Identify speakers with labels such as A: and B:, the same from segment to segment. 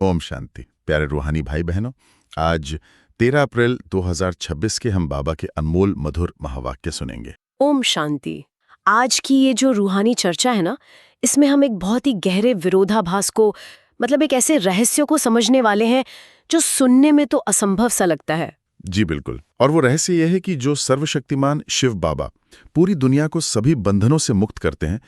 A: ओम शांति। प्यारे रूहानी भाई बहनों, आज 13 अप्रैल 2026 के हम बाबा के अनमोल मधुर महावाक्य सुनेंगे।
B: ओम शांति। आज की ये जो रूहानी चर्चा है ना, इसमें हम एक बहुत ही गहरे विरोधाभास को, मतलब एक ऐसे रहस्य को समझने वाले हैं जो सुनने में तो असंभव सा लगता है।
A: जी बिल्कुल। और वो रहस्य यह है कि जो सर्वशक्तिमान शिव बाबा पूरी दुनिया को सभी बंधनों से मुक्त करते हैं,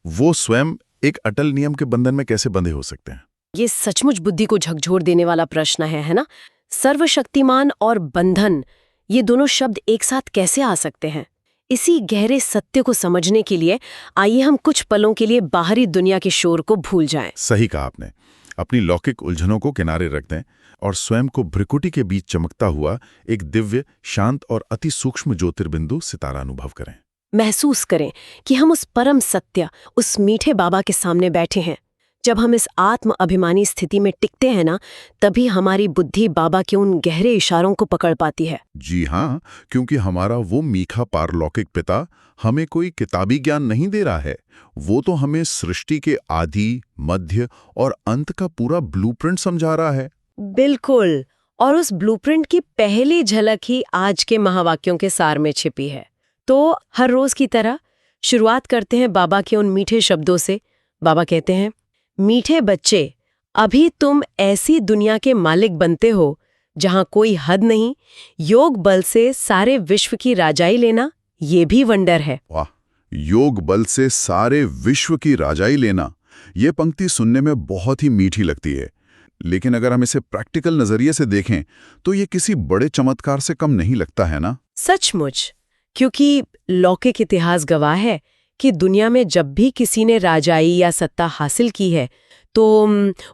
A: वो स्वयं एक अटल नियम के बंधन में कैसे बंधे हो सकते हैं।
B: ये सचमुच बुद्धि को झकझोर देने वाला प्रश्न है ना? सर्वशक्तिमान और बंधन, ये दोनों शब्द एक साथ कैसे आ सकते हैं? इसी गहरे सत्य को समझने के लिए आइए हम कुछ पलों के लिए बाहरी दुनिया के शोर को भूल जाएं।
A: सही कहा आपने। अपनी लौकिक उलझनों को किनारे रख दें और स्वयं को भ्रिकुटी के बीच चमकता हुआ एक दिव्य, शांत और अति सूक्ष्म ज्योतिर्बिंदु सितारा अनुभव करें।
B: महसूस करें कि हम उस परम सत्य, उस मीठे बाबा के सामने बैठे हैं। जब हम इस आत्म अभिमानी स्थिति में टिकते हैं ना, तभी हमारी बुद्धि बाबा के उन गहरे इशारों को पकड़ पाती है।
A: जी हाँ, क्योंकि हमारा वो मीठा पारलौकिक पिता हमें कोई किताबी ज्ञान नहीं दे रहा है। वो तो हमें सृष्टि के आदि, मध्य और अंत का पूरा ब्लूप्रिंट समझा रहा है।
B: बिल्कुल। और उस ब्लूप्रिंट की पहली झलक ही आज के महावाक्यों के सार में छिपी है। तो हर रोज की तरह शुरुआत करते हैं बाबा के उन मीठे शब्दों से। बाबा कहते हैं, मीठे बच्चे, अभी तुम ऐसी दुनिया के मालिक बनते हो जहां कोई हद नहीं। योग बल से सारे विश्व की राजाई लेना, ये भी वंडर है।
A: वाह, योग बल से सारे विश्व की राजाई लेना, ये पंक्ति सुनने में बहुत ही मीठी लगती है। लेकिन अगर हम इसे प्रैक्टिकल नजरिए से देखें तो ये किसी बड़े चमत्कार से कम नहीं लगता है ना?
B: सचमुच, क्योंकि लौकिक इतिहास गवाह है कि दुनिया में जब भी किसी ने राजाई या सत्ता हासिल की है तो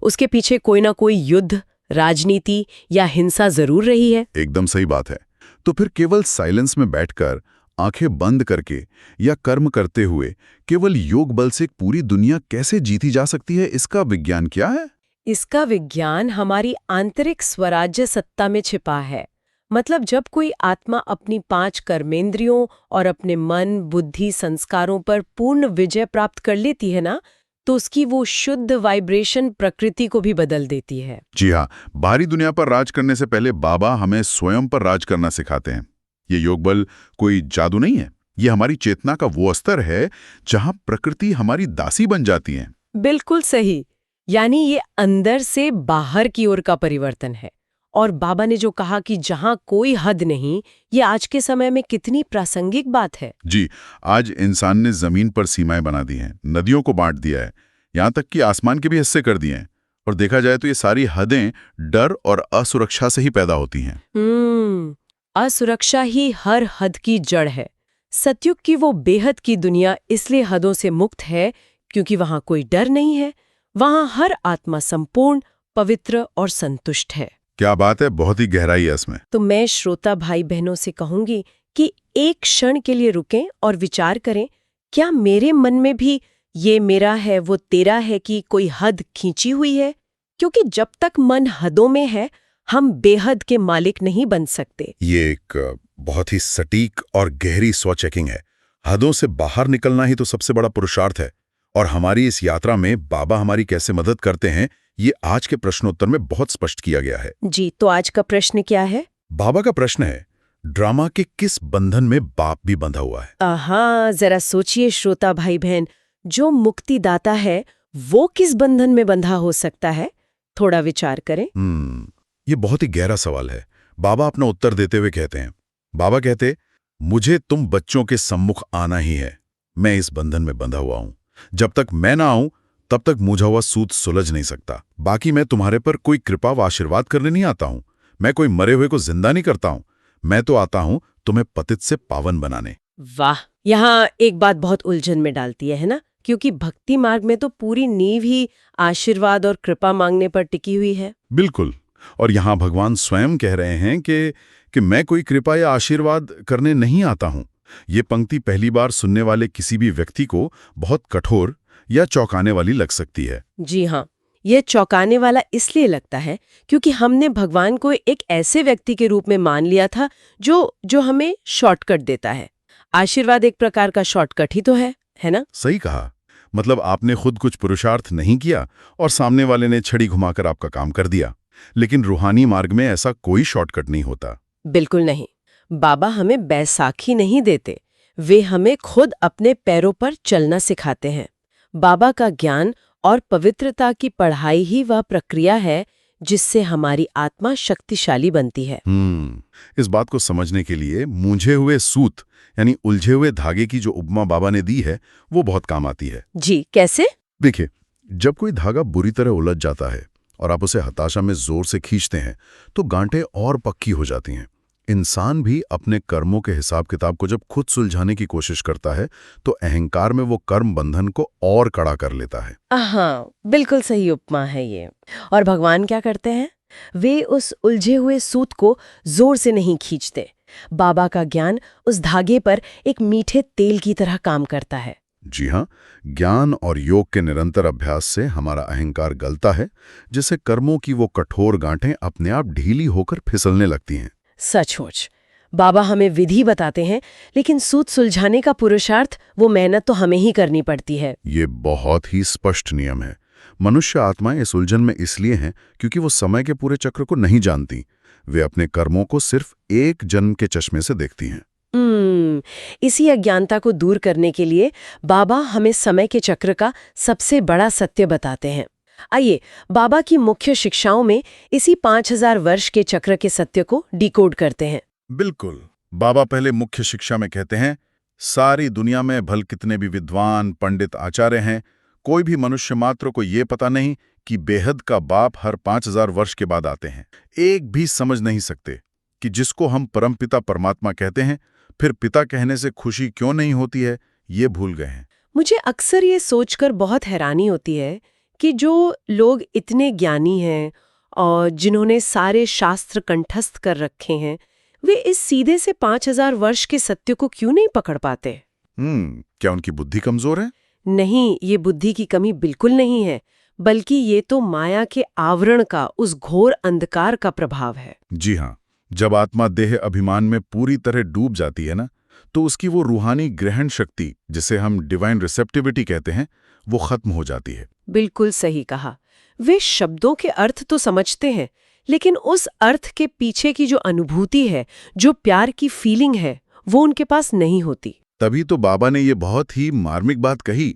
B: उसके पीछे कोई ना कोई युद्ध, राजनीति या हिंसा जरूर रही है।
A: एकदम सही बात है। तो फिर केवल साइलेंस में बैठकर, आंखें बंद करके या कर्म करते हुए केवल योग बल से पूरी दुनिया कैसे जीती जा सकती है, इसका विज्ञान क्या है?
B: इसका विज्ञान हमारी आंतरिक स्वराज्य सत्ता में छिपा है। मतलब जब कोई आत्मा अपनी 5 कर्मेंद्रियों और अपने मन, बुद्धि, संस्कारों पर पूर्ण विजय प्राप्त कर लेती है ना, तो उसकी वो शुद्ध वाइब्रेशन प्रकृति को भी बदल देती है।
A: जी हाँ, बाहरी दुनिया पर राज करने से पहले बाबा हमें स्वयं पर राज करना सिखाते हैं। ये योग बल कोई जादू नहीं है, ये हमारी चेतना का वो स्तर है जहां प्रकृति हमारी दासी बन जाती है।
B: बिल्कुल सही। यानी ये अंदर से बाहर की ओर का परिवर्तन है। और बाबा ने जो कहा कि जहां कोई हद नहीं, ये आज के समय में कितनी प्रासंगिक बात है।
A: जी, आज इंसान ने जमीन पर सीमाएं बना दी हैं, नदियों को बांट दिया है, यहाँ तक कि आसमान के भी हिस्से कर दिए हैं। और देखा जाए तो ये सारी हदें डर और असुरक्षा से ही पैदा होती हैं।
B: असुरक्षा ही हर हद की जड़ है। सतयुग की वो बेहद की दुनिया इसलिए हदों से मुक्त है क्योंकि वहां कोई डर नहीं है। वहां हर आत्मा संपूर्ण, पवित्र और संतुष्ट है।
A: क्या बात है, बहुत ही गहराई है इसमें।
B: तो मैं श्रोता भाई बहनों से कहूंगी कि एक क्षण के लिए रुकें और विचार करें, क्या मेरे मन में भी ये मेरा है वो तेरा है कि कोई हद खींची हुई है? क्योंकि जब तक मन हदों में है, हम बेहद के मालिक नहीं बन सकते।
A: ये एक बहुत ही सटीक और गहरी स्वचेकिंग है। हदों से बाहर निकलना ही तो सबसे बड़ा पुरुषार्थ है। और हमारी इस यात्रा में बाबा हमारी कैसे मदद करते हैं, ये आज के प्रश्नोत्तर में बहुत स्पष्ट किया गया है।
B: जी, तो आज का प्रश्न क्या है?
A: बाबा का प्रश्न है, ड्रामा के किस बंधन में बाप भी बंधा हुआ है?
B: जरा सोचिए श्रोता भाई बहन, जो मुक्तिदाता है वो किस बंधन में बंधा हो सकता है? थोड़ा विचार करें।
A: ये बहुत ही गहरा सवाल है। बाबा अपना उत्तर देते हुए कहते हैं, बाबा कहते, मुझे तुम बच्चों के सम्मुख आना ही है। मैं इस बंधन में बंधा हुआ हूं। जब तक मैं ना आऊं तब तक मुझा हुआ सूत सुलझ नहीं सकता। बाकी मैं तुम्हारे पर कोई कृपा व आशीर्वाद करने नहीं आता हूं। मैं कोई मरे हुए को जिंदा नहीं करता हूं। मैं तो आता हूं तुम्हें पतित से पावन बनाने।
B: वाह, यहाँ एक बात बहुत उलझन में डालती है ना? क्योंकि भक्ति मार्ग में तो पूरी नींव ही आशीर्वाद और कृपा मांगने पर टिकी हुई है।
A: बिल्कुल। और यहाँ भगवान स्वयं कह रहे हैं कि मैं कोई कृपा या आशीर्वाद करने नहीं आता हूं। ये पंक्ति पहली बार सुनने वाले किसी भी व्यक्ति को बहुत कठोर या चौंकाने वाली लग सकती है।
B: जी हाँ, यह चौंकाने वाला इसलिए लगता है क्योंकि हमने भगवान को एक ऐसे व्यक्ति के रूप में मान लिया था जो हमें शॉर्टकट देता है। आशीर्वाद एक प्रकार का शॉर्टकट ही तो है ना?
A: सही कहा। मतलब आपने खुद कुछ पुरुषार्थ नहीं किया और सामने वाले ने छड़ी घुमाकर आपका काम कर दिया। लेकिन रूहानी मार्ग में ऐसा कोई शॉर्टकट नहीं होता।
B: बिल्कुल नहीं। बाबा हमें बैसाखी नहीं देते, वे हमें खुद अपने पैरों पर चलना सिखाते हैं। बाबा का ज्ञान और पवित्रता की पढ़ाई ही वह प्रक्रिया है जिससे हमारी आत्मा शक्तिशाली बनती है।
A: इस बात को समझने के लिए मूंझे हुए सूत यानी उलझे हुए धागे की जो उपमा बाबा ने दी है वो बहुत काम आती है।
B: जी, कैसे?
A: देखिए, जब कोई धागा बुरी तरह उलझ जाता है और आप उसे हताशा में जोर से खींचते हैं तो गांठें और पक्की हो जाती हैं। इंसान भी अपने कर्मों के हिसाब किताब को जब खुद सुलझाने की कोशिश करता है तो अहंकार में वो कर्म बंधन को और कड़ा कर लेता है।
B: हाँ, बिल्कुल सही उपमा है ये। और भगवान क्या करते हैं? वे उस उलझे हुए सूत को जोर से नहीं खींचते। बाबा का ज्ञान उस धागे पर एक मीठे तेल की तरह काम करता है।
A: जी हाँ, ज्ञान और योग के निरंतर अभ्यास से हमारा अहंकार गलता है, जिससे कर्मों की वो कठोर गांठें अपने आप ढीली होकर फिसलने लगती हैं।
B: सचमुच, बाबा हमें विधि बताते हैं, लेकिन सूत सुलझाने का पुरुषार्थ, वो मेहनत तो हमें ही करनी पड़ती है।
A: ये बहुत ही स्पष्ट नियम है। मनुष्य आत्माएं इस उलझन में इसलिए हैं क्योंकि वो समय के पूरे चक्र को नहीं जानती। वे अपने कर्मों को सिर्फ एक जन्म के चश्मे से देखती हैं।
B: इसी अज्ञानता को दूर करने के लिए बाबा हमें समय के चक्र का सबसे बड़ा सत्य बताते हैं। आइए, बाबा की मुख्य शिक्षाओं में इसी 5000 वर्ष के चक्र के सत्य को डिकोड करते हैं।
A: बिल्कुल। बाबा पहले मुख्य शिक्षा में कहते हैं, सारी दुनिया में भल कितने भी विद्वान पंडित आचार्य हैं, कोई भी मनुष्य मात्र को ये पता नहीं कि बेहद का बाप हर 5000 वर्ष के बाद आते हैं। एक भी समझ नहीं सकते कि जिसको हम परमपिता परमात्मा कहते हैं, फिर पिता कहने से खुशी क्यों नहीं होती है, ये भूल गए हैं।
B: मुझे अक्सर ये सोचकर बहुत हैरानी होती है कि जो लोग इतने ज्ञानी हैं और जिन्होंने सारे शास्त्र कंठस्थ कर रखे हैं, वे इस सीधे से 5000 वर्ष के सत्य को क्यों नहीं पकड़ पाते?
A: क्या उनकी बुद्धि कमजोर है?
B: नहीं, ये बुद्धि की कमी बिल्कुल नहीं है, बल्कि ये तो माया के आवरण का, उस घोर अंधकार का प्रभाव है।
A: जी हाँ, जब आत्मा देह अभिमान में पूरी तरह डूब जाती है ना, तो उसकी वो रूहानी ग्रहण शक्ति, जिसे हम डिवाइन रिसेप्टिविटी कहते हैं, वो खत्म हो जाती है।
B: बिल्कुल सही कहा। वे शब्दों के अर्थ तो समझते हैं, लेकिन उस अर्थ के पीछे की जो अनुभूति है, जो प्यार की फीलिंग है, वो उनके पास नहीं होती।
A: तभी तो बाबा ने ये बहुत ही मार्मिक बात कही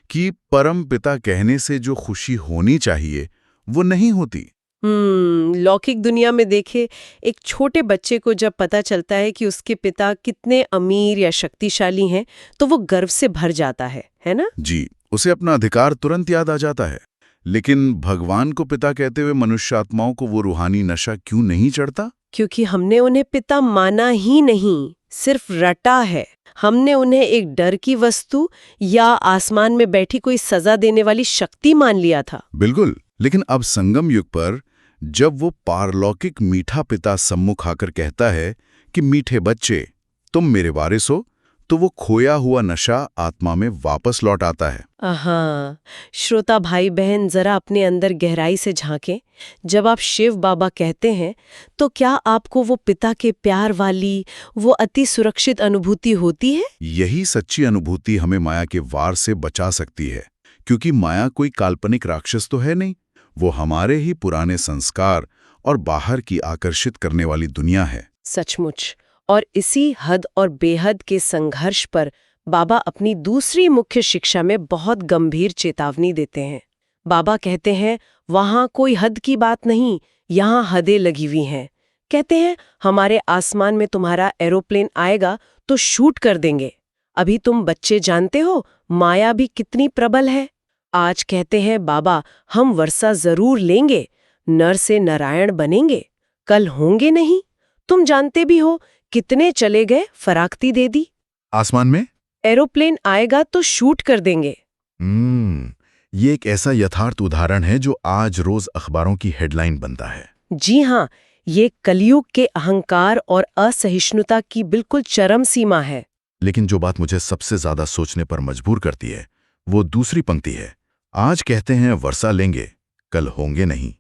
A: कि परम पिता कहने से जो खुशी होनी चाहिए वो नहीं होती।
B: लौकिक दुनिया में देखे, एक छोटे बच्चे को जब पता चलता है कि उसके पिता कितने अमीर या शक्तिशाली हैं, तो वो गर्व से भर जाता है ना?
A: जी, उसे अपना अधिकार तुरंत याद आ जाता है। लेकिन भगवान को पिता कहते हुए मनुष्य आत्माओं को वो रूहानी नशा क्यों नहीं चढ़ता?
B: क्योंकि हमने उन्हें पिता माना ही नहीं, सिर्फ रटा है। हमने उन्हें एक डर की वस्तु या आसमान में बैठी कोई सजा देने वाली शक्ति मान लिया था।
A: बिल्कुल। लेकिन अब संगम युग पर जब वो पारलौकिक मीठा पिता सम्मुख आकर कहता है कि मीठे बच्चे तुम मेरे वारिस हो, तो वो खोया हुआ नशा आत्मा में वापस लौट आता है।
B: हाँ, श्रोता भाई बहन जरा अपने अंदर गहराई से झांकें। जब आप शिव बाबा कहते हैं, तो क्या आपको वो पिता के प्यार वाली, वो अति सुरक्षित अनुभूति होती है?
A: यही सच्ची अनुभूति हमें माया के वार से बचा सकती है, क्योंकि माया कोई काल्पनिक राक्षस तो है नहीं, वो हमारे ही पुराने संस्कार और बाहर की आकर्षित करने वाली दुनिया है।
B: सचमुच। और इसी हद और बेहद के संघर्ष पर बाबा अपनी दूसरी मुख्य शिक्षा में बहुत गंभीर चेतावनी देते हैं। बाबा कहते हैं, वहां कोई हद की बात नहीं, यहाँ हदें लगी हुई हैं। कहते हैं, हमारे आसमान में तुम्हारा एरोप्लेन आएगा तो शूट कर देंगे। अभी तुम बच्चे जानते हो माया भी कितनी प्रबल है। आज कहते हैं बाबा, हम वर्षा जरूर लेंगे, नर से नारायण बनेंगे, कल होंगे नहीं। तुम जानते भी हो कितने चले गए, फराख्ती दे दी।
A: आसमान में
B: एरोप्लेन आएगा तो शूट कर देंगे।
A: ये एक ऐसा यथार्थ उदाहरण है जो आज रोज अखबारों की हेडलाइन बनता है।
B: जी हाँ, ये कलयुग के अहंकार और असहिष्णुता की बिल्कुल चरम सीमा है।
A: लेकिन जो बात मुझे सबसे ज्यादा सोचने पर मजबूर करती है, वो दूसरी पंक्ति है। आज कहते हैं वर्षा लेंगे, कल होंगे नहीं।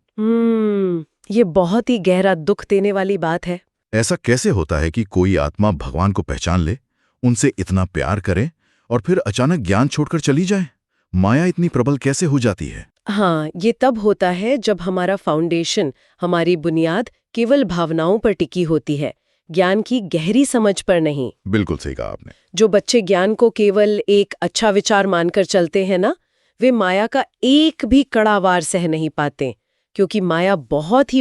B: ये बहुत ही गहरा दुख देने वाली बात है।
A: ऐसा कैसे होता है कि कोई आत्मा भगवान को पहचान ले, उनसे इतना प्यार करे और फिर अचानक ज्ञान छोड़कर चली जाए?
C: माया इतनी प्रबल कैसे हो जाती है?
B: हाँ, ये तब होता है जब हमारा फाउंडेशन, हमारी बुनियाद केवल भावनाओं पर टिकी होती है, ज्ञान की गहरी समझ पर नहीं।
C: बिल्कुल सही कहा आपने।
B: जो बच्चे ज्ञान को केवल एक अच्छा विचार मानकर चलते हैं ना, वे माया का एक भी कड़ा वार सह नहीं पाते, क्योंकि माया बहुत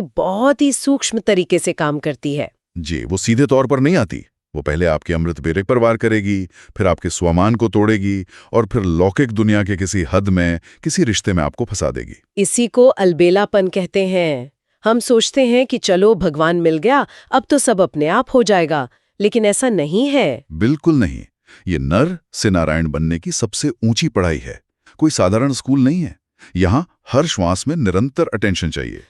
B: ही सूक्ष्म तरीके से काम करती है।
C: जी, वो सीधे तौर पर नहीं आती। वो पहले आपके अमृत बेरे पर वार करेगी, फिर आपके स्वमान को तोड़ेगी और फिर लौकिक दुनिया के किसी हद में, किसी रिश्ते में आपको फंसा देगी।
B: इसी को अलबेलापन कहते हैं। हम सोचते हैं कि चलो भगवान मिल गया, अब तो सब अपने आप हो जाएगा, लेकिन ऐसा नहीं है।
C: बिल्कुल नहीं। ये नर से नारायण बनने की सबसे ऊंची पढ़ाई है। कोई साधारण स्कूल नहीं है। यहाँ हर श्वास में निरंतर अटेंशन चाहिए।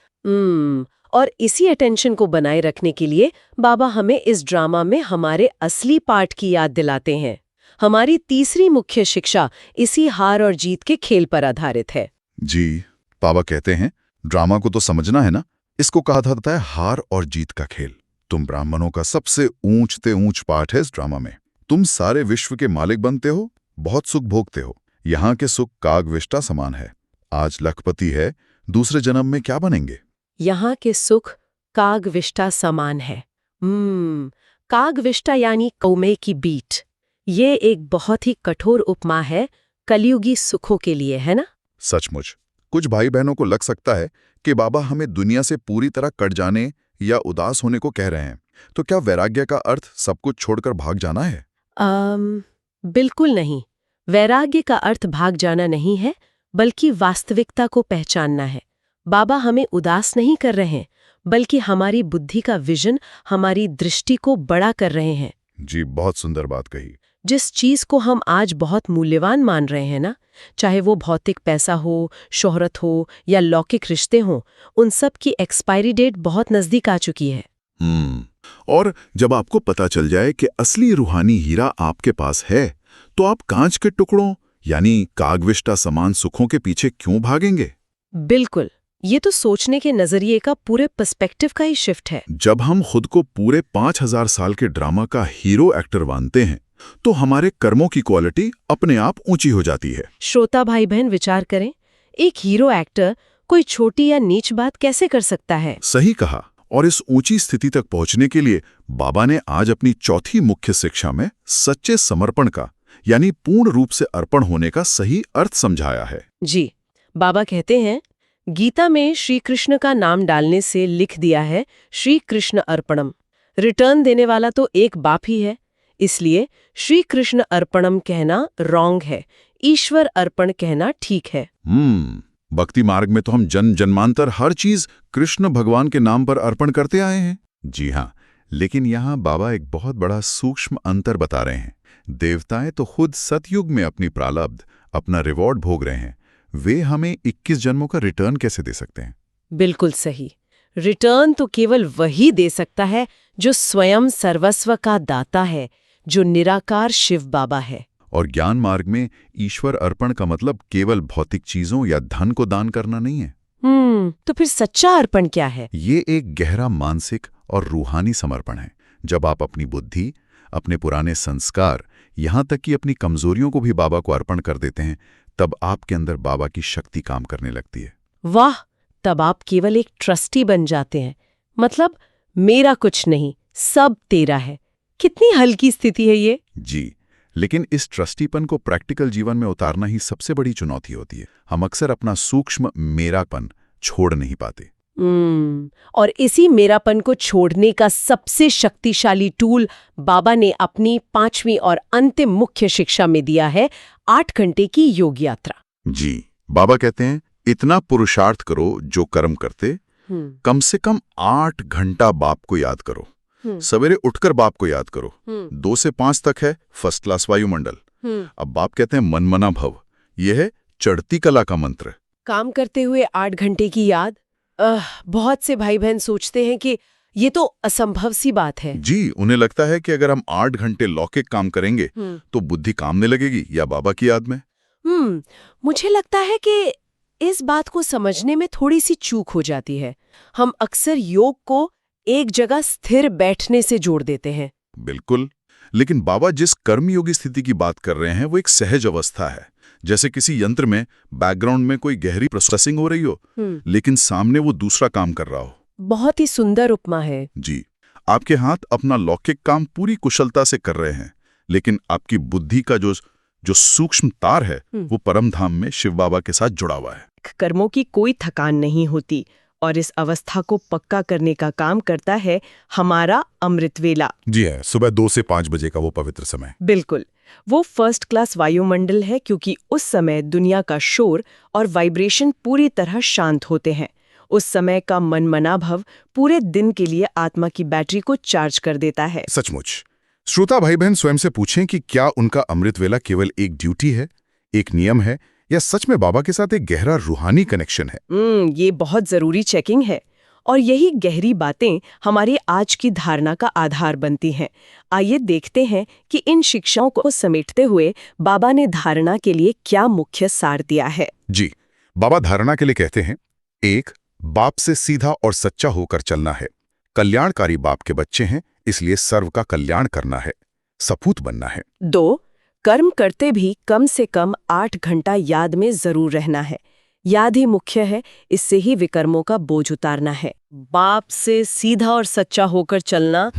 B: और इसी अटेंशन को बनाए रखने के लिए बाबा हमें इस ड्रामा में हमारे असली पाठ की याद दिलाते हैं। हमारी तीसरी मुख्य शिक्षा इसी हार और जीत के खेल पर आधारित है।
C: जी, बाबा कहते हैं, ड्रामा को तो समझना है ना। इसको कहा जाता है हार और जीत का खेल। तुम ब्राह्मणों का सबसे ऊंचते ऊंच पाठ है इस ड्रामा में। तुम सारे विश्व के मालिक बनते हो, बहुत सुख भोगते हो। यहाँ के सुख कागविष्टा समान है। आज लखपति है, दूसरे जन्म में क्या बनेंगे?
B: यहाँ के सुख कागविष्टा समान है। कागविष्टा यानी कौमे की बीट। ये एक बहुत ही कठोर उपमा है कलयुगी सुखों के लिए, है ना?
C: सचमुच। कुछ भाई बहनों को लग सकता है कि बाबा हमें दुनिया से पूरी तरह कट जाने या उदास होने को कह रहे हैं। तो क्या वैराग्य का अर्थ सब कुछ छोड़कर भाग जाना है?
B: बिल्कुल नहीं। वैराग्य का अर्थ भाग जाना नहीं है, बल्कि वास्तविकता को पहचानना है। बाबा हमें उदास नहीं कर रहे हैं, बल्कि हमारी बुद्धि का विजन, हमारी दृष्टि को बड़ा कर रहे हैं।
C: जी, बहुत सुंदर बात कही।
B: जिस चीज को हम आज बहुत मूल्यवान मान रहे हैं ना, चाहे वो भौतिक पैसा हो, शोहरत हो या लौकिक रिश्ते हों, उन सब की एक्सपायरी डेट बहुत नजदीक आ चुकी है।
C: और जब आपको पता चल जाए कि असली रूहानी हीरा आपके पास है, तो आप कांच के टुकड़ों यानी कागविष्टा समान सुखों के पीछे क्यों भागेंगे?
B: बिल्कुल, ये तो सोचने के नजरिए का पूरे पर्सपेक्टिव का ही शिफ्ट है।
C: जब हम खुद को पूरे 5000 साल के ड्रामा का हीरो एक्टर मानते हैं, तो हमारे कर्मों की क्वालिटी अपने आप ऊंची हो जाती है।
B: श्रोता भाई बहन विचार करें, एक हीरो एक्टर कोई छोटी या नीच बात कैसे कर सकता है?
C: सही कहा। और इस ऊंची स्थिति तक पहुंचने के लिए बाबा ने आज अपनी चौथी मुख्य शिक्षा में सच्चे समर्पण का यानी पूर्ण रूप से अर्पण होने का सही अर्थ समझाया है।
B: जी, बाबा कहते हैं, गीता में श्री कृष्ण का नाम डालने से लिख दिया है श्री कृष्ण अर्पणम। रिटर्न देने वाला तो एक बाप ही है, इसलिए श्री कृष्ण अर्पणम कहना रॉन्ग है, ईश्वर अर्पण कहना ठीक है।
C: भक्ति मार्ग में तो हम जन्मांतर हर चीज कृष्ण भगवान के नाम पर अर्पण करते आए हैं। जी हाँ, लेकिन यहाँ बाबा एक बहुत बड़ा सूक्ष्म अंतर बता रहे हैं। देवताएं तो खुद सतयुग में अपनी प्रारब्ध, अपना रिवॉर्ड भोग रहे हैं। वे हमें 21 जन्मों का रिटर्न कैसे दे सकते हैं?
B: बिल्कुल सही। रिटर्न तो केवल वही दे सकता है जो स्वयं सर्वस्व का दाता है, जो निराकार शिव बाबा है।
C: और ज्ञान मार्ग में ईश्वर अर्पण का मतलब केवल भौतिक चीजों या धन को दान करना नहीं है।
B: तो फिर सच्चा अर्पण क्या है?
C: ये एक गहरा मानसिक और रूहानी समर्पण है। जब आप अपनी बुद्धि, अपने पुराने संस्कार, यहाँ तक कि अपनी कमजोरियों को भी बाबा को अर्पण कर देते हैं, तब आपके अंदर बाबा की शक्ति काम करने लगती है।
B: वाह, तब आप केवल एक ट्रस्टी बन जाते हैं। मतलब मेरा कुछ नहीं, सब तेरा है। कितनी हल्की स्थिति है ये।
C: जी, लेकिन इस ट्रस्टीपन को प्रैक्टिकल जीवन में उतारना ही सबसे बड़ी चुनौती होती है। हम अक्सर अपना सूक्ष्म मेरापन छोड़ नहीं पाते।
B: और इसी मेरापन को छोड़ने का सबसे शक्तिशाली टूल बाबा ने अपनी 5वीं और अंतिम मुख्य शिक्षा में दिया है, 8 घंटे की योग यात्रा।
C: जी, बाबा कहते हैं, इतना पुरुषार्थ करो जो कर्म करते, कम से कम 8 घंटा बाप को याद करो। सवेरे उठकर बाप को याद करो। 2 से 5 तक है फर्स्ट क्लास वायुमंडल। अब बाप कहते हैं मनमना भव। यह है चढ़ती कला का मंत्र।
B: काम करते हुए 8 घंटे की याद। बहुत से भाई बहन सोचते हैं कि ये तो असंभव सी बात है।
C: जी, उन्हें लगता है कि अगर हम 8 घंटे लौकिक काम करेंगे तो बुद्धि काम नहीं लगेगी या बाबा की याद में।
B: मुझे लगता है कि इस बात को समझने में थोड़ी सी चूक हो जाती है। हम अक्सर योग को एक जगह स्थिर बैठने से जोड़ देते हैं।
C: बिल्कुल, लेकिन बाबा जिस कर्मयोगी स्थिति की बात कर रहे हैं वो एक सहज अवस्था है, जैसे किसी यंत्र में बैकग्राउंड में कोई गहरी प्रोसेसिंग हो रही हो, लेकिन सामने वो दूसरा काम कर रहा हो।
B: बहुत ही सुंदर उपमा है।
C: जी, आपके हाथ अपना लौकिक काम पूरी कुशलता से कर रहे हैं, लेकिन आपकी बुद्धि का जो सूक्ष्म तार है वो परम धाम में शिव बाबा के साथ जुड़ा हुआ है।
B: कर्मों की कोई थकान नहीं होती और इस अवस्था को पक्का करने का काम करता है हमारा अमृत वेला।
C: जी है, सुबह 2 से 5 बजे का वो पवित्र समय।
B: बिल्कुल, वो फर्स्ट क्लास वायुमंडल है क्योंकि उस समय दुनिया का शोर और वाइब्रेशन पूरी तरह शांत होते हैं। उस समय का मनमना भाव पूरे दिन के लिए आत्मा की बैटरी को चार्ज कर देता है।
C: सचमुच। श्रोता भाई बहन स्वयं से पूछें कि क्या उनका अमृत वेला केवल एक ड्यूटी है, एक नियम है, या सच में बाबा के साथ एक गहरा रूहानी कनेक्शन है?
B: ये बहुत जरूरी चेकिंग है और यही गहरी बातें हमारी आज की धारणा का आधार बनती हैं। आइए देखते हैं कि इन शिक्षाओं को समेटते हुए बाबा ने धारणा के लिए क्या मुख्य सार दिया है।
C: जी, बाबा धारणा के लिए कहते हैं, 1. बाप से सीधा और सच्चा होकर चलना है। कल्याणकारी बाप के बच्चे हैं, इसलिए सर्व का कल्याण करना है, सपूत बनना है।
B: 2. कर्म करते भी कम से कम 8 घंटा याद में जरूर रहना है। याद ही मुख्य है, इससे ही विकर्मों का बोझ उतारना है। बाप से सीधा और सच्चा होकर चलना,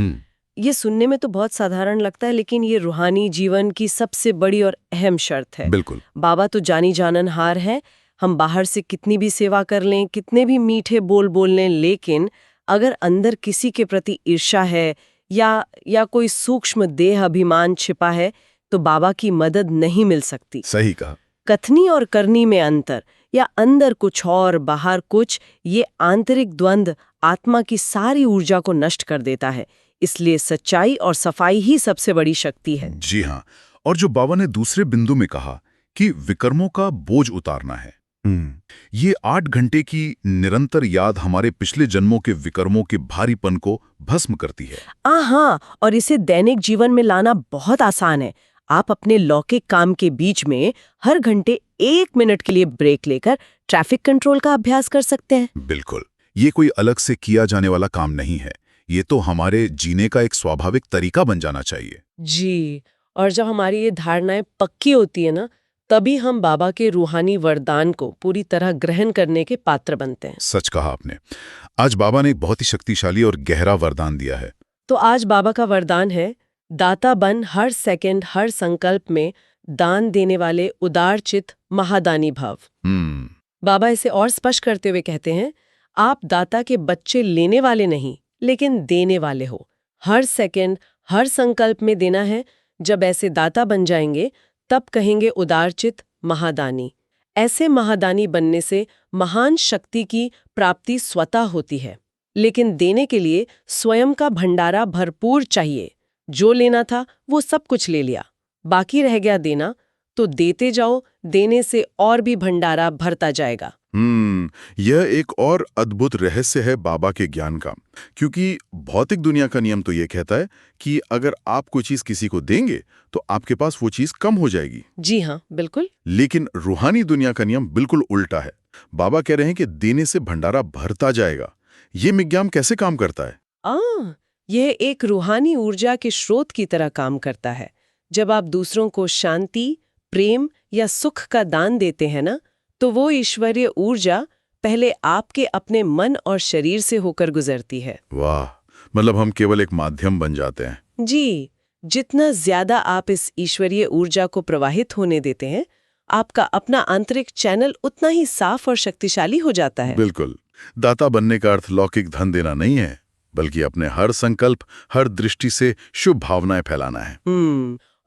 B: ये सुनने में तो बहुत साधारण लगता है, लेकिन ये रूहानी जीवन की सबसे बड़ी और अहम शर्त है।
C: बिल्कुल।
B: बाबा तो जानी जाननहार है, हम बाहर से कितनी भी सेवा कर लें, कितने भी मीठे बोल लें, लेकिन अगर अंदर किसी के प्रति ईर्ष्या है या कोई सूक्ष्म देह अभिमान छिपा है तो बाबा की मदद नहीं मिल सकती।
C: सही कहा।
B: कथनी और करनी में अंतर, या अंदर कुछ और बाहर कुछ, ये आंतरिक द्वंद्व आत्मा की सारी ऊर्जा को नष्ट कर देता है। इसलिए सच्चाई और सफाई ही सबसे बड़ी शक्ति है।
C: जी हाँ, और जो बाबा ने दूसरे बिंदु में कहा कि विकर्मों का बोझ उतारना है, ये 8 घंटे की निरंतर याद हमारे पिछले जन्मों के विकर्मों के भारीपन को भस्म करती है।
B: हाँ, और इसे दैनिक जीवन में लाना बहुत आसान है। आप अपने लौकिक काम के बीच में हर घंटे 1 मिनट के लिए ब्रेक लेकर ट्रैफिक कंट्रोल का अभ्यास कर सकते हैं।
C: बिल्कुल, ये कोई अलग से किया जाने वाला काम नहीं है, ये तो हमारे जीने का एक स्वाभाविक तरीका बन जाना चाहिए।
B: जी, और जब हमारी ये धारणाएं पक्की होती है ना, तभी हम बाबा के रूहानी वरदान को पूरी तरह ग्रहण करने के पात्र बनते हैं।
C: सच कहा आपने। आज बाबा ने एक बहुत ही शक्तिशाली और गहरा वरदान दिया है।
B: तो आज बाबा का वरदान है, दाता बन हर सेकंड हर संकल्प में दान देने वाले उदार चित महादानी भाव। बाबा इसे और स्पष्ट करते हुए कहते हैं, आप दाता के बच्चे लेने वाले नहीं, लेकिन देने वाले हो। हर सेकंड हर संकल्प में देना है। जब ऐसे दाता बन जाएंगे तब कहेंगे उदारचित महादानी। ऐसे महादानी बनने से महान शक्ति की प्राप्ति स्वतः होती है, लेकिन देने के लिए स्वयं का भंडारा भरपूर चाहिए। जो लेना था वो सब कुछ ले लिया, बाकी रह गया देना, तो देते जाओ, देने से और भी भंडारा भरता जाएगा।
C: यह एक और अद्भुत रहस्य है बाबा के ज्ञान का, क्योंकि भौतिक दुनिया का नियम तो ये कहता है कि अगर आप कोई चीज किसी को देंगे तो आपके पास वो चीज कम हो जाएगी।
B: जी हाँ, बिल्कुल।
C: लेकिन रूहानी दुनिया का नियम बिल्कुल उल्टा है। बाबा कह रहे हैं कि देने से भंडारा भरता जाएगा। ये विज्ञान कैसे काम करता है?
B: यह एक रूहानी ऊर्जा के स्रोत की तरह काम करता है। जब आप दूसरों को शांति, प्रेम या सुख का दान देते हैं ना, तो वो ईश्वरीय ऊर्जा पहले आपके अपने मन और शरीर से होकर गुजरती है।
C: वाह, मतलब हम केवल एक माध्यम बन जाते हैं।
B: जी, जितना ज्यादा आप इस ईश्वरीय ऊर्जा को प्रवाहित होने देते हैं, आपका अपना आंतरिक चैनल उतना ही साफ और शक्तिशाली हो जाता है।
C: बिल्कुल। दाता बनने का अर्थ लौकिक धन देना नहीं है, बल्कि अपने हर संकल्प, हर दृष्टि से शुभ भावनाएं फैलाना है।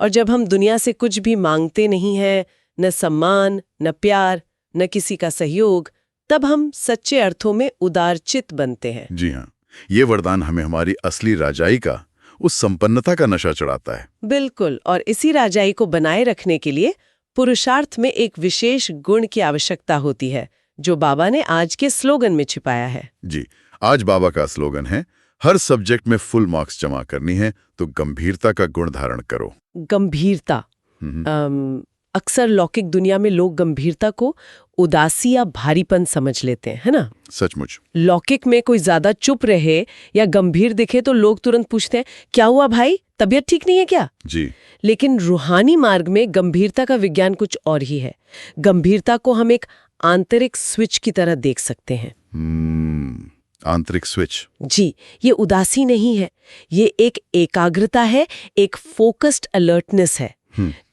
B: और जब हम दुनिया से कुछ भी मांगते नहीं है, न सम्मान, न प्यार, न किसी का सहयोग, तब हम सच्चे अर्थों में उदारचित बनते हैं।
C: जी हाँ, ये वरदान हमें हमारी असली राजाई का, उस संपन्नता का नशा चढ़ाता है।
B: बिल्कुल, और इसी राजाई को बनाए रखने के लिए पुरुषार्थ में एक विशेष गुण की आवश्यकता होती है, जो बाबा ने आज के स्लोगन में छिपाया है।
C: जी, आज बाबा का स्लोगन है, हर सब्जेक्ट में फुल मार्क्स जमा करनी है तो गंभीरता का गुण धारण करो।
B: गंभीरता। अक्सर लौकिक दुनिया में लोग गंभीरता को उदासी या भारीपन समझ लेते हैं, है ना?
C: सचमुच।
B: लौकिक में कोई ज्यादा चुप रहे या गंभीर दिखे तो लोग तुरंत पूछते हैं, क्या हुआ भाई, तबीयत ठीक नहीं है क्या?
C: जी।
B: लेकिन रूहानी मार्ग में गंभीरता का विज्ञान कुछ और ही है। गंभीरता को हम एक आंतरिक स्विच की तरह देख सकते हैं।
C: आंतरिक स्विच।
B: जी, ये उदासी नहीं है, ये एक एकाग्रता है, एक फोकस्ड अलर्टनेस है।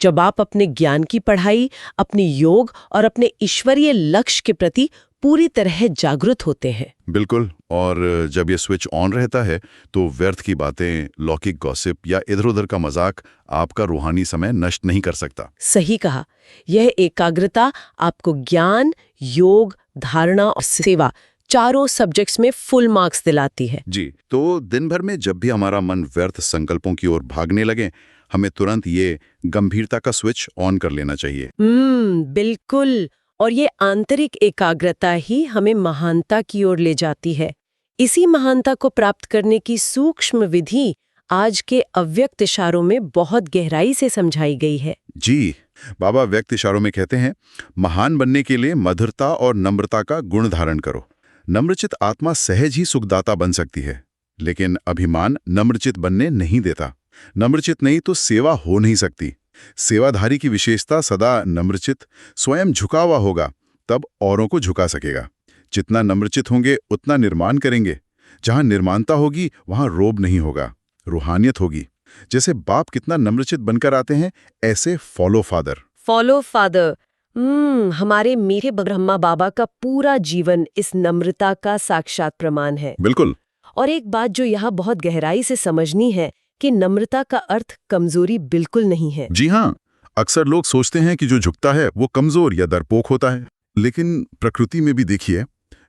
B: जब आप अपने ज्ञान की पढ़ाई, अपनी योग और अपने ईश्वरीय लक्ष्य के प्रति पूरी तरह जागरूक होते हैं।
C: बिल्कुल। और जब ये स्विच ऑन रहता है तो व्यर्थ की बातें, लौकिक गॉसिप या इधर-उधर का मजाक आपका रूहानी समय नष्ट नहीं कर सकता।
B: सही कहा। यह एकाग्रता आपको ज्ञान, योग, धारणा और सेवा चारों सब्जेक्ट्स में फुल मार्क्स दिलाती है।
C: जी। तो दिन भर में जब भी हमारा मन व्यर्थ संकल्पों की ओर भागने लगे, हमें तुरंत ये गंभीरता का स्विच ऑन कर लेना चाहिए।
B: बिल्कुल। और ये आंतरिक एकाग्रता ही हमें महानता की ओर ले जाती है। इसी महानता को प्राप्त करने की सूक्ष्म विधि आज के अव्यक्त इशारों में बहुत गहराई से समझाई गई है।
C: जी। बाबा व्यक्त इशारों में कहते हैं, महान बनने के लिए मधुरता और नम्रता का गुण धारण करो। नम्रचित आत्मा सहज ही सुखदाता बन सकती है, लेकिन अभिमान नम्रचित बनने नहीं देता। नम्रचित नहीं तो सेवा हो नहीं सकती। सेवाधारी की विशेषता सदा नम्रचित, स्वयं झुका हुआ होगा, तब औरों को झुका सकेगा। जितना नम्रचित होंगे उतना निर्माण करेंगे। जहां निर्माणता होगी वहां रोब नहीं होगा, रूहानियत होगी। जैसे बाप कितना नम्रचित बनकर आते हैं, ऐसे फॉलो फादर।
B: Follow father. हमारे मीठे ब्रह्मा बाबा का पूरा जीवन इस नम्रता का साक्षात प्रमाण है।
C: बिल्कुल।
B: और एक बात जो यहाँ बहुत गहराई से समझनी है कि नम्रता का अर्थ कमजोरी बिल्कुल नहीं है।
C: जी हाँ, अक्सर लोग सोचते हैं कि जो झुकता है वो कमजोर या डरपोक होता है, लेकिन प्रकृति में भी देखिए,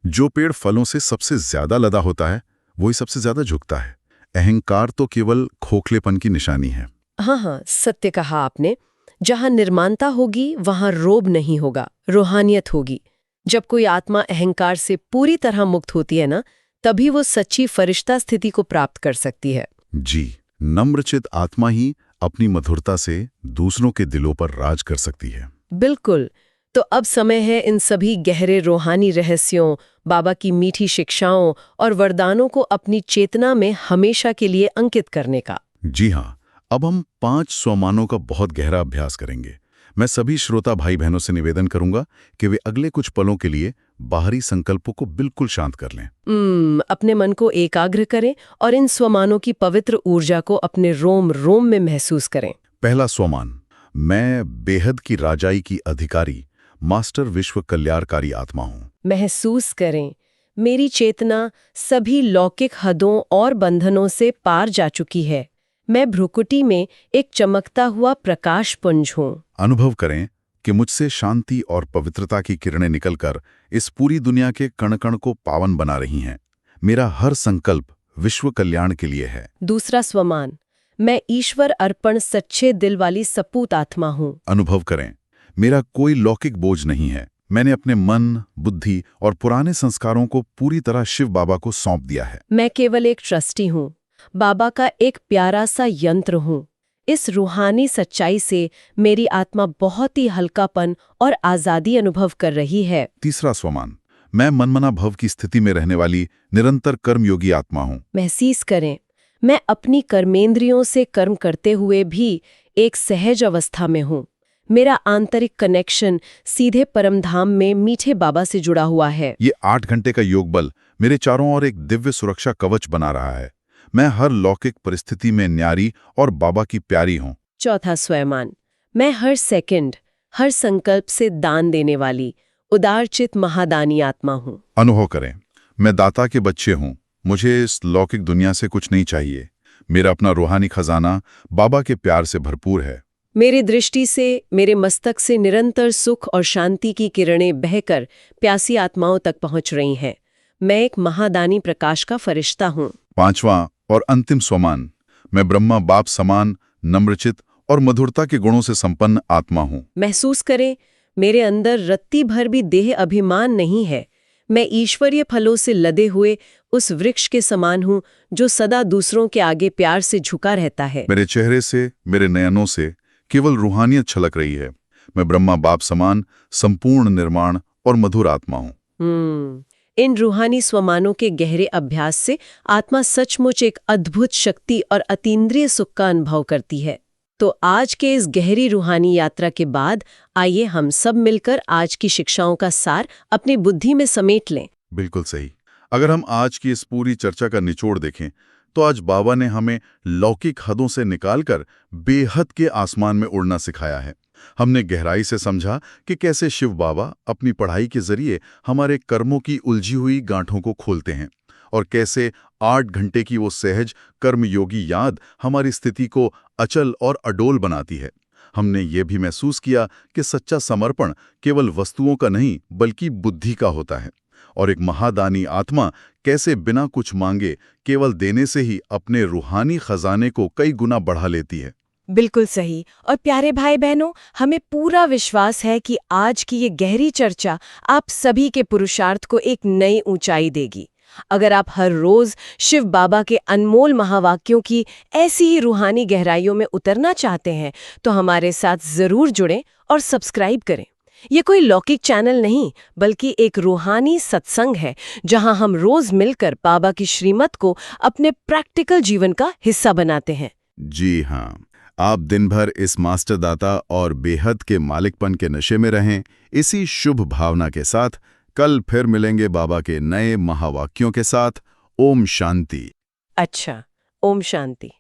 C: जो पेड़ फलों से सबसे ज्यादा लदा होता है वही सबसे ज्यादा झुकता है। अहंकार तो केवल खोखलेपन की निशानी है।
B: हाँ, सत्य कहा आपने। जहाँ निर्माणता होगी वहाँ रोब नहीं होगा, रूहानियत होगी। जब कोई आत्मा अहंकार से पूरी तरह मुक्त होती है ना, तभी वो सच्ची फरिश्ता स्थिति को प्राप्त कर सकती है।
C: जी। नम्रचित आत्मा ही अपनी मधुरता से दूसरों के दिलों पर राज कर सकती है।
B: बिल्कुल। तो अब समय है इन सभी गहरे रूहानी रहस्यों, बाबा की मीठी शिक्षाओं और वरदानों को अपनी चेतना में हमेशा के लिए अंकित करने का।
C: जी हाँ, अब हम 5 स्वमानों का बहुत गहरा अभ्यास करेंगे। मैं सभी श्रोता भाई बहनों से निवेदन करूंगा कि वे अगले कुछ पलों के लिए बाहरी संकल्पों को बिल्कुल शांत कर लें।
B: अपने मन को एकाग्र करें और इन स्वमानों की पवित्र ऊर्जा को अपने रोम रोम में महसूस करें।
C: पहला स्वमान, मैं बेहद की राजाई की अधिकारी, मास्टर विश्व कल्याणकारी आत्मा हूँ।
B: महसूस करें, मेरी चेतना सभी लौकिक हदों और बंधनों से पार जा चुकी है। मैं भ्रुकुटी में एक चमकता हुआ प्रकाश पुंज हूँ।
C: अनुभव करें कि मुझसे शांति और पवित्रता की किरणें निकलकर इस पूरी दुनिया के कण-कण को पावन बना रही हैं। मेरा हर संकल्प विश्व कल्याण के लिए है।
B: दूसरा स्वमान, मैं ईश्वर अर्पण सच्चे दिल वाली सपूत आत्मा हूँ।
C: अनुभव करें, मेरा कोई लौकिक बोझ नहीं है। मैंने अपने मन, बुद्धि और पुराने संस्कारों को पूरी तरह शिव बाबा को सौंप दिया है।
B: मैं केवल एक ट्रस्टी हूँ, बाबा का एक प्यारा सा यंत्र हूँ। इस रूहानी सच्चाई से मेरी आत्मा बहुत ही हल्कापन और आजादी अनुभव कर रही है।
C: तीसरा स्वमान, मैं मनमना भव की स्थिति में रहने वाली निरंतर कर्मयोगी आत्मा हूँ।
B: महसूस करें, मैं अपनी कर्मेंद्रियों से कर्म करते हुए भी एक सहज अवस्था में हूँ। मेरा आंतरिक कनेक्शन सीधे परमधाम में मीठे बाबा से जुड़ा हुआ है।
C: ये 8 घंटे का योग बल मेरे चारों ओर एक दिव्य सुरक्षा कवच बना रहा है। मैं हर लौकिक परिस्थिति में न्यारी और बाबा की प्यारी हूँ।
B: चौथा स्वयमान, मैं हर सेकंड, हर संकल्प से दान देने वाली उदारचित महादानी आत्मा हूँ।
C: अनुभव करें, मैं दाता के बच्चे हूँ। मुझे इस लौकिक दुनिया से कुछ नहीं चाहिए। मेरा अपना रूहानी खजाना बाबा के प्यार से भरपूर है।
B: मेरी दृष्टि से मेरे मस्तक से निरंतर सुख और शांति की किरणें बहकर प्यासी आत्माओं तक पहुंच रही हैं। मैं एक महादानी प्रकाश का फरिश्ता हूँ।
C: पांचवां और अंतिम स्वमान, मैं ब्रह्मा बाप समान, नम्रचित और मधुरता के गुणों से संपन्न आत्मा हूँ।
B: महसूस करें, मेरे अंदर रत्ती भर भी देह अभिमान नहीं है। मैं ईश्वरीय फलों से लदे हुए उस वृक्ष के समान हूँ जो सदा दूसरों के आगे प्यार से झुका रहता है।
C: मेरे चेहरे से, मेरे नयनों से केवल रूहानियत छलक रही है। मैं ब्रह्मा बाप समान, संपूर्ण निर्माण और मधुर आत्मा हूँ।
B: इन रूहानी स्वमानों के गहरे अभ्यास से आत्मा सचमुच एक अद्भुत शक्ति और अतीन्द्रिय सुख का अनुभव करती है। तो आज के इस गहरी रूहानी यात्रा के बाद आइए हम सब मिलकर आज की शिक्षाओं का सार अपनी बुद्धि में समेट लें।
C: बिल्कुल सही। अगर हम आज की इस पूरी चर्चा का निचोड़ देखें तो आज बाबा ने हमें लौकिक हदों से निकालकर बेहद के आसमान में उड़ना सिखाया है। हमने गहराई से समझा कि कैसे शिव बाबा अपनी पढ़ाई के जरिए हमारे कर्मों की उलझी हुई गांठों को खोलते हैं और कैसे 8 घंटे की वो सहज कर्मयोगी याद हमारी स्थिति को अचल और अडोल बनाती है। हमने ये भी महसूस किया कि सच्चा समर्पण केवल वस्तुओं का नहीं बल्कि बुद्धि का होता है और एक महादानी आत्मा कैसे बिना कुछ मांगे केवल देने से ही अपने रूहानी खजाने को कई गुना बढ़ा लेती है।
D: बिल्कुल सही। और प्यारे भाई बहनों, हमें पूरा विश्वास है कि आज की ये गहरी चर्चा आप सभी के पुरुषार्थ को एक नई ऊंचाई देगी। अगर आप हर रोज शिव बाबा के अनमोल महावाक्यों की ऐसी ही रूहानी गहराइयों में उतरना चाहते हैं तो हमारे साथ जरूर जुड़ें और सब्सक्राइब करें। ये कोई लौकिक चैनल नहीं बल्कि एक रूहानी सत्संग है जहां हम रोज मिलकर बाबा की श्रीमत को अपने प्रैक्टिकल जीवन का हिस्सा बनाते हैं।
C: जी हाँ, आप दिन भर इस मास्टर दाता और बेहद के मालिकपन के नशे में रहें। इसी शुभ भावना के साथ कल फिर मिलेंगे बाबा के नए महावाक्यों के साथ। ओम शांति।
B: अच्छा, ओम शांति।